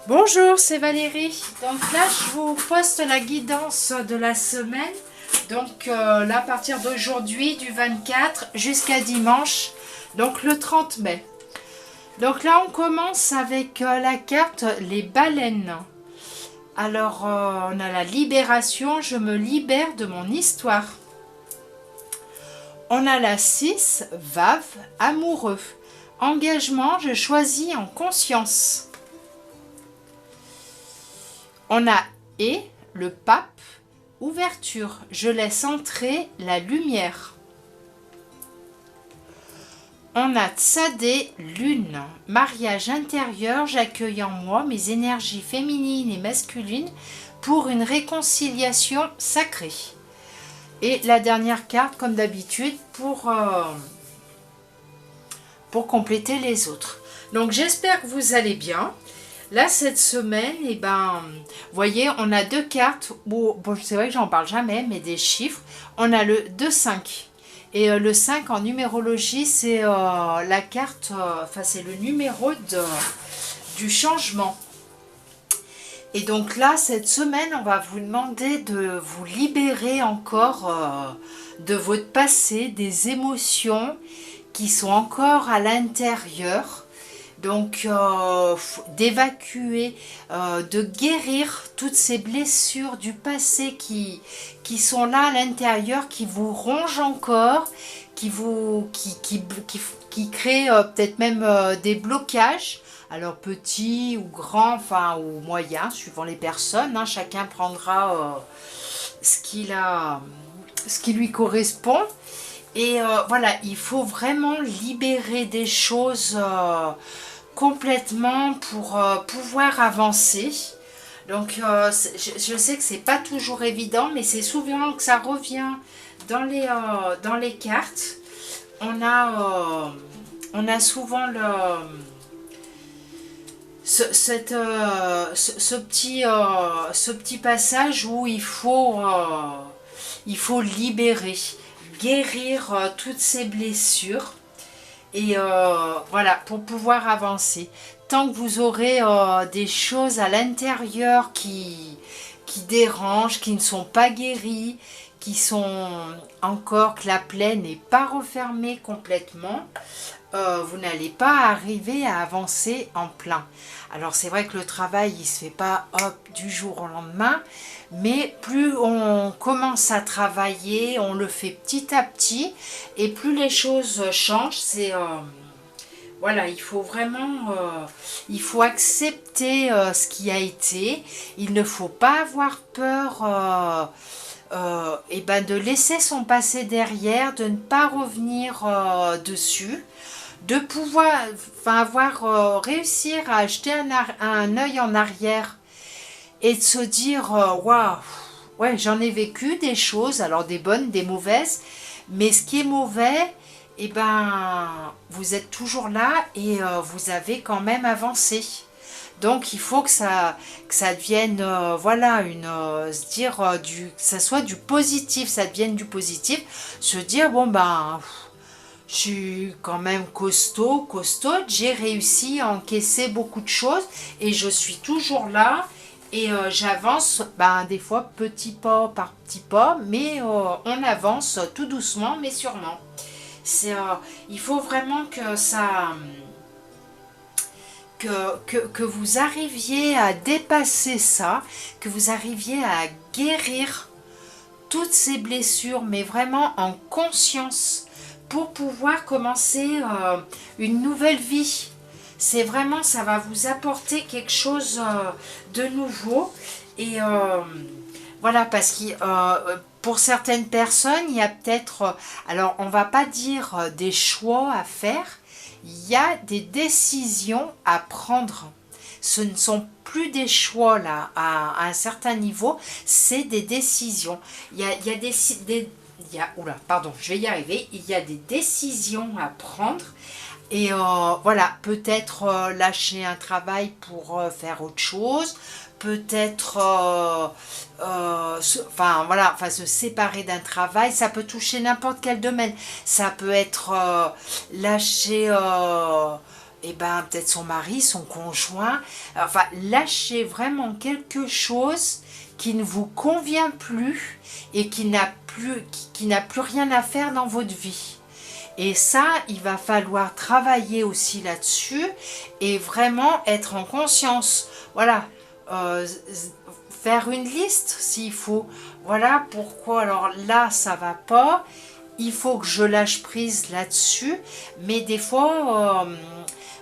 Bonjour, c'est Valérie. Donc là, je vous poste la guidance de la semaine. Donc là, à partir d'aujourd'hui, du 24 jusqu'à dimanche, donc le 30 mai. Donc là, on commence avec la carte les baleines. Alors, on a la libération, je me libère de mon histoire. On a la 6, Vave, amoureux. Engagement, je choisis en conscience. On a Et, le pape, ouverture, je laisse entrer la lumière. On a Tsadé, lune, mariage intérieur, j'accueille en moi mes énergies féminines et masculines pour une réconciliation sacrée. Et la dernière carte, comme d'habitude, pour compléter les autres. Donc j'espère que vous allez bien. Là, cette semaine, vous voyez, on a deux cartes où, bon, c'est vrai que j'en parle jamais, mais des chiffres. On a le 2-5. Et le 5 en numérologie, c'est la carte, c'est le numéro du changement. Et donc là, cette semaine, on va vous demander de vous libérer encore de votre passé, des émotions qui sont encore à l'intérieur. Donc, d'évacuer, de guérir toutes ces blessures du passé qui sont là à l'intérieur, qui vous rongent encore, qui créent peut-être même des blocages, alors petits ou grands, enfin ou moyens, suivant les personnes. Hein, chacun prendra ce qui lui correspond. Et voilà, il faut vraiment libérer des choses complètement pour pouvoir avancer. Donc je sais que c'est pas toujours évident, mais c'est souvent que ça revient dans les cartes. On a souvent ce petit passage où il faut libérer, guérir toutes ces blessures. Et voilà, pour pouvoir avancer. Tant que vous aurez des choses à l'intérieur qui dérangent, qui ne sont pas guéries, qui sont encore que la plaie n'est pas refermée complètement, vous n'allez pas arriver à avancer en plein. Alors c'est vrai que le travail, il ne se fait pas hop du jour au lendemain, mais plus on commence à travailler, on le fait petit à petit, et plus les choses changent. Voilà, il faut vraiment, il faut accepter ce qui a été. Il ne faut pas avoir peur de laisser son passé derrière, de ne pas revenir dessus, de pouvoir, réussir à jeter un œil en arrière et de se dire waouh, ouais, j'en ai vécu des choses, alors des bonnes, des mauvaises, mais ce qui est mauvais, vous êtes toujours là et vous avez quand même avancé. Donc il faut que ça devienne se dire que ça soit du positif, ça devienne du positif, se dire je suis quand même costaud, j'ai réussi à encaisser beaucoup de choses et je suis toujours là et j'avance, des fois petit pas par petit pas, mais on avance tout doucement mais sûrement. Il faut vraiment que ça... Que vous arriviez à dépasser ça, que vous arriviez à guérir toutes ces blessures, mais vraiment en conscience, pour pouvoir commencer une nouvelle vie. C'est vraiment, ça va vous apporter quelque chose de nouveau. Et voilà, parce que pour certaines personnes, il y a peut-être, alors on va pas dire des choix à faire, il y a des décisions à prendre. Ce ne sont plus des choix là à un certain niveau, c'est des décisions. Il y a je vais y arriver. Il y a des décisions à prendre. Et voilà, peut-être lâcher un travail pour faire autre chose, peut-être se séparer d'un travail, ça peut toucher n'importe quel domaine. Ça peut être lâcher et ben peut-être son mari, son conjoint, enfin lâchez vraiment quelque chose qui ne vous convient plus et qui n'a plus rien à faire dans votre vie. Et ça, il va falloir travailler aussi là-dessus et vraiment être en conscience. Voilà, faire une liste s'il faut. Voilà pourquoi, alors là, ça va pas. Il faut que je lâche prise là-dessus. Mais des fois,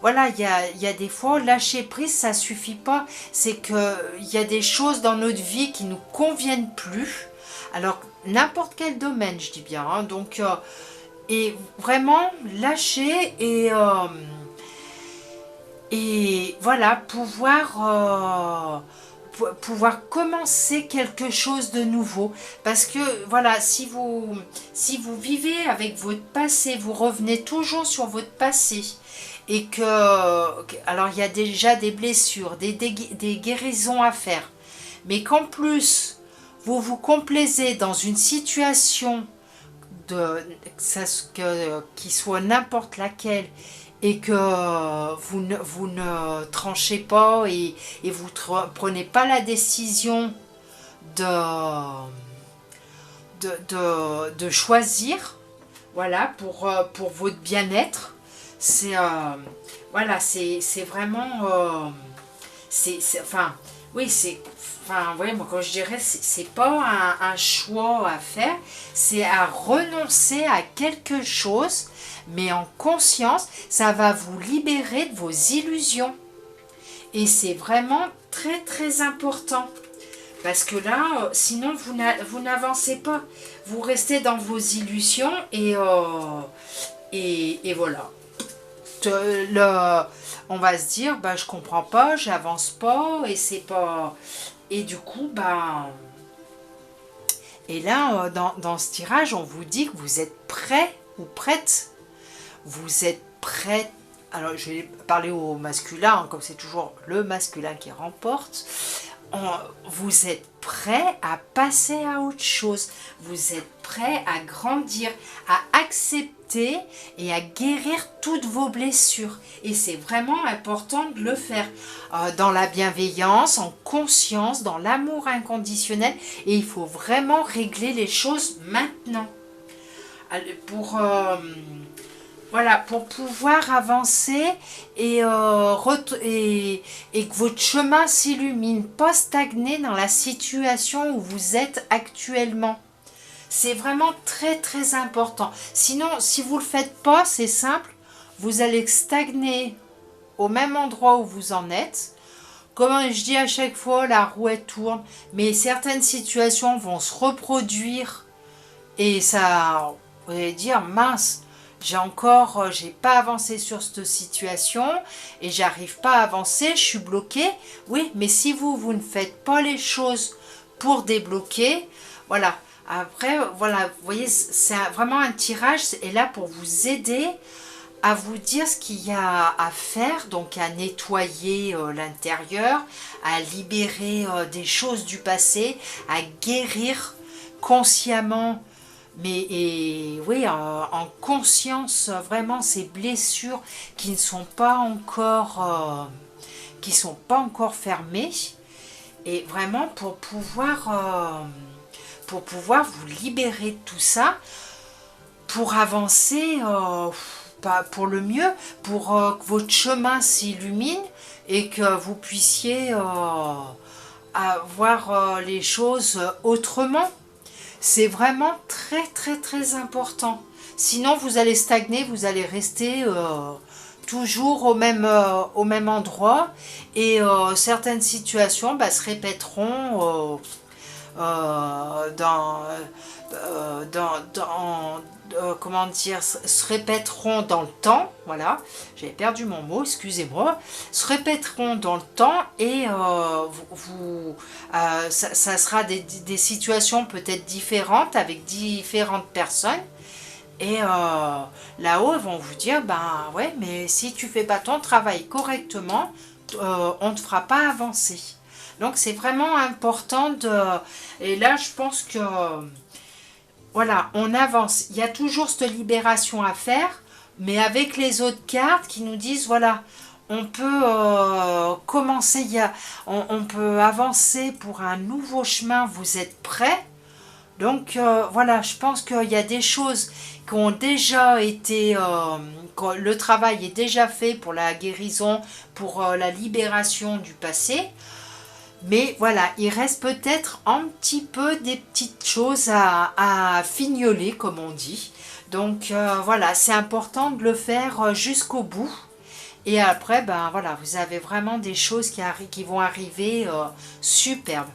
voilà, il y a des fois, lâcher prise, ça suffit pas. C'est qu'il y a des choses dans notre vie qui nous conviennent plus. Alors, n'importe quel domaine, je dis bien. Hein, donc... et vraiment lâcher et voilà, pouvoir commencer quelque chose de nouveau. Parce que voilà, si vous vivez avec votre passé, vous revenez toujours sur votre passé, et alors il y a déjà des blessures, des guérisons à faire, mais qu'en plus vous vous complaisez dans une situation qui soit n'importe laquelle, et que vous ne tranchez pas et vous prenez pas la décision de choisir, voilà, pour votre bien-être, voilà, c'est vraiment enfin oui, moi quand je dirais, c'est pas un choix à faire, c'est à renoncer à quelque chose, mais en conscience, ça va vous libérer de vos illusions. Et c'est vraiment très très important. Parce que là, sinon vous n'avancez pas. Vous restez dans vos illusions et voilà. On va se dire, bah, je comprends pas, j'avance pas, et c'est pas... Et du coup, bah... Et là, dans ce tirage, on vous dit que vous êtes prêt ou prête. Vous êtes prête. Alors, je vais parler au masculin, hein, comme c'est toujours le masculin qui remporte. Vous êtes prêt à passer à autre chose. Vous êtes prêt à grandir, à accepter et à guérir toutes vos blessures. Et c'est vraiment important de le faire dans la bienveillance, en conscience, dans l'amour inconditionnel. Et il faut vraiment régler les choses maintenant. Voilà, pour pouvoir avancer et que votre chemin s'illumine, pas stagner dans la situation où vous êtes actuellement. C'est vraiment très très important. Sinon, si vous ne le faites pas, c'est simple, vous allez stagner au même endroit où vous en êtes. Comme je dis à chaque fois, la roue tourne, mais certaines situations vont se reproduire et ça, vous allez dire, mince, j'ai pas avancé sur cette situation et j'arrive pas à avancer, je suis bloquée. Oui, mais si vous ne faites pas les choses pour débloquer, voilà. Après, voilà, vous voyez, c'est vraiment un tirage est là pour vous aider à vous dire ce qu'il y a à faire, donc à nettoyer l'intérieur, à libérer des choses du passé, à guérir consciemment, mais oui, en conscience, vraiment ces blessures qui ne sont pas encore fermées, et vraiment pour pouvoir vous libérer de tout ça, pour avancer pour le mieux, pour que votre chemin s'illumine et que vous puissiez voir les choses autrement. C'est vraiment très très très important. Sinon vous allez stagner, vous allez rester toujours au même endroit, et certaines situations se répéteront comment dire, se répéteront dans le temps, voilà, j'avais perdu mon mot, excusez-moi, se répéteront dans le temps, et ça sera des situations peut-être différentes avec différentes personnes, et là-haut ils vont vous dire, ben ouais, mais si tu fais pas ton travail correctement, on ne te fera pas avancer. Donc c'est vraiment important et là je pense que voilà, on avance. Il y a toujours cette libération à faire. mais avec les autres cartes qui nous disent, voilà, on peut commencer, on peut avancer pour un nouveau chemin, vous êtes prêts. Donc voilà, je pense qu'il y a des choses qui ont déjà été, le travail est déjà fait pour la guérison, pour la libération du passé. Mais voilà, il reste peut-être un petit peu des petites choses à fignoler, comme on dit. Donc voilà, c'est important de le faire jusqu'au bout. Et après, ben voilà, vous avez vraiment des choses qui vont arriver superbes.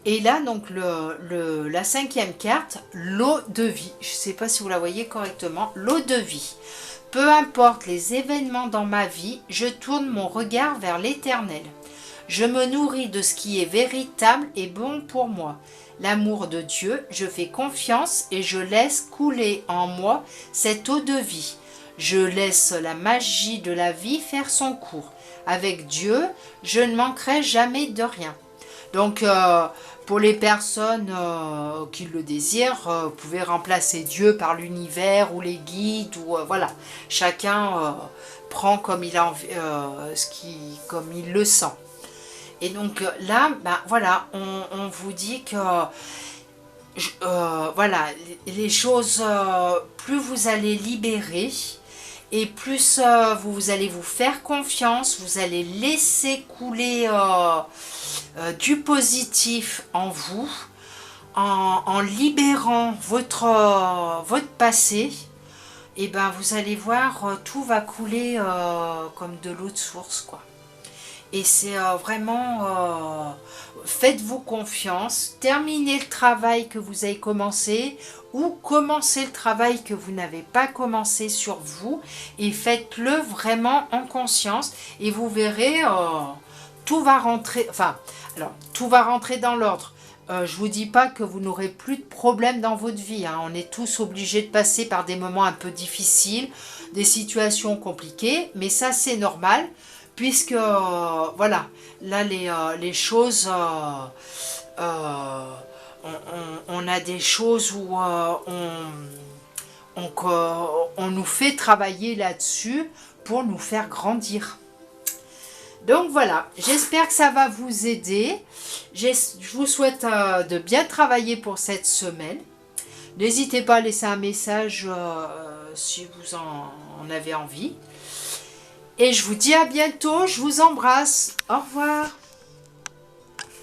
Et là, donc, la cinquième carte, l'eau de vie. Je ne sais pas si vous la voyez correctement. L'eau de vie. Peu importe les événements dans ma vie, je tourne mon regard vers l'éternel. Je me nourris de ce qui est véritable et bon pour moi. L'amour de Dieu, je fais confiance et je laisse couler en moi cette eau de vie. Je laisse la magie de la vie faire son cours. Avec Dieu, je ne manquerai jamais de rien. Donc, pour les personnes qui le désirent, vous pouvez remplacer Dieu par l'univers ou les guides, ou voilà. Chacun prend comme il comme il le sent. Et donc là, ben, voilà, on vous dit que voilà, les choses, plus vous allez libérer, et plus vous allez vous faire confiance, vous allez laisser couler du positif en vous, en libérant votre passé, et ben vous allez voir, tout va couler comme de l'eau de source, quoi. Et c'est vraiment, faites-vous confiance, terminez le travail que vous avez commencé ou commencez le travail que vous n'avez pas commencé sur vous et faites-le vraiment en conscience et vous verrez, tout va rentrer, enfin, alors, tout va rentrer dans l'ordre. Je vous dis pas que vous n'aurez plus de problèmes dans votre vie, hein. On est tous obligés de passer par des moments un peu difficiles, des situations compliquées, mais ça c'est normal. Puisque, voilà, là, les choses, on a des choses où on nous fait travailler là-dessus pour nous faire grandir. Donc voilà, j'espère que ça va vous aider. Je vous souhaite de bien travailler pour cette semaine. N'hésitez pas à laisser un message si vous en avez envie. Et je vous dis à bientôt, je vous embrasse. Au revoir.